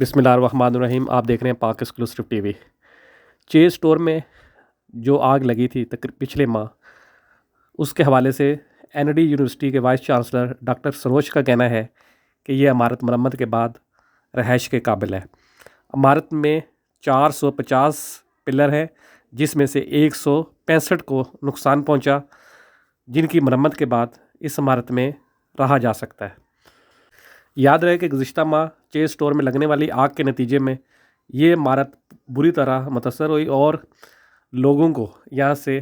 بسم اللہ الرحمن الرحیم۔ آپ دیکھ رہے ہیں پاک ایکسکلوسیو ٹی وی۔ چیز سٹور میں جو آگ لگی تھی پچھلے ماہ، اس کے حوالے سے این ڈی یونیورسٹی کے وائس چانسلر ڈاکٹر سروش کا کہنا ہے کہ یہ عمارت مرمت کے بعد رہائش کے قابل ہے۔ عمارت میں 450 پلر ہیں، جس میں سے 165 کو نقصان پہنچا، جن کی مرمت کے بعد اس عمارت میں رہا جا سکتا ہے۔ یاد رہے کہ گزشتہ ماہ چیز سٹور میں لگنے والی آگ کے نتیجے میں یہ عمارت بری طرح متاثر ہوئی اور لوگوں کو یہاں سے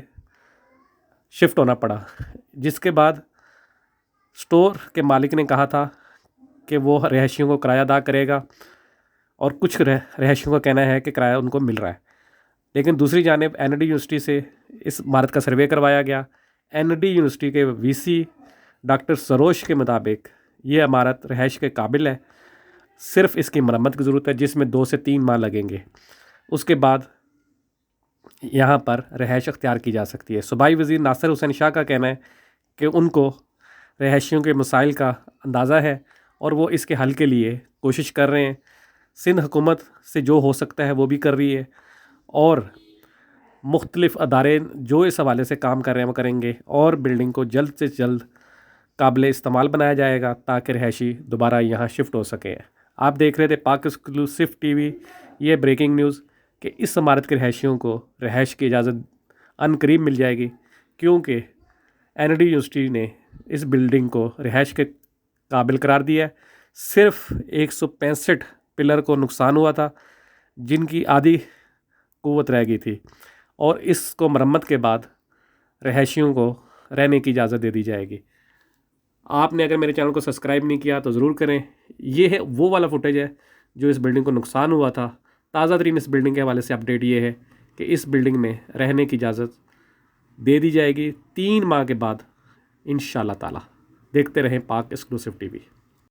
شفٹ ہونا پڑا، جس کے بعد سٹور کے مالک نے کہا تھا کہ وہ رہائشیوں کو کرایہ ادا کرے گا، اور کچھ رہائشیوں کا کہنا ہے کہ کرایہ ان کو مل رہا ہے۔ لیکن دوسری جانب این ڈی یونیورسٹی سے اس عمارت کا سروے کروایا گیا۔ این ڈی یونیورسٹی کے وی سی ڈاکٹر سروش کے مطابق یہ عمارت رہائش کے قابل ہے، صرف اس کی مرمت کی ضرورت ہے، جس میں 2 سے 3 ماہ لگیں گے۔ اس کے بعد یہاں پر رہائش اختیار کی جا سکتی ہے۔ صوبائی وزیر ناصر حسین شاہ کا کہنا ہے کہ ان کو رہائشیوں کے مسائل کا اندازہ ہے اور وہ اس کے حل کے لیے کوشش کر رہے ہیں۔ سندھ حکومت سے جو ہو سکتا ہے وہ بھی کر رہی ہے، اور مختلف ادارے جو اس حوالے سے کام کر رہے ہیں وہ کریں گے، اور بلڈنگ کو جلد سے جلد قابل استعمال بنایا جائے گا تاکہ رہائشی دوبارہ یہاں شفٹ ہو سکیں۔ آپ دیکھ رہے تھے پاک ایکسکلوسیو ٹی وی۔ یہ بریکنگ نیوز کہ اس عمارت کے رہائشیوں کو رہائش کی اجازت عن قریب مل جائے گی، کیونکہ این ڈی یونیورسٹی نے اس بلڈنگ کو رہائش کے قابل قرار دیا ہے۔ صرف 165 پلر کو نقصان ہوا تھا، جن کی آدھی قوت رہ گئی تھی، اور اس کو مرمت کے بعد رہائشیوں کو رہنے کی اجازت دے دی جائے گی۔ آپ نے اگر میرے چینل کو سبسکرائب نہیں کیا تو ضرور کریں۔ یہ ہے وہ والا فوٹیج ہے جو اس بلڈنگ کو نقصان ہوا تھا۔ تازہ ترین اس بلڈنگ کے حوالے سے اپڈیٹ یہ ہے کہ اس بلڈنگ میں رہنے کی اجازت دے دی جائے گی 3 ماہ کے بعد انشاءاللہ تعالی۔ دیکھتے رہیں پاک ایکسکلوسیو ٹی وی۔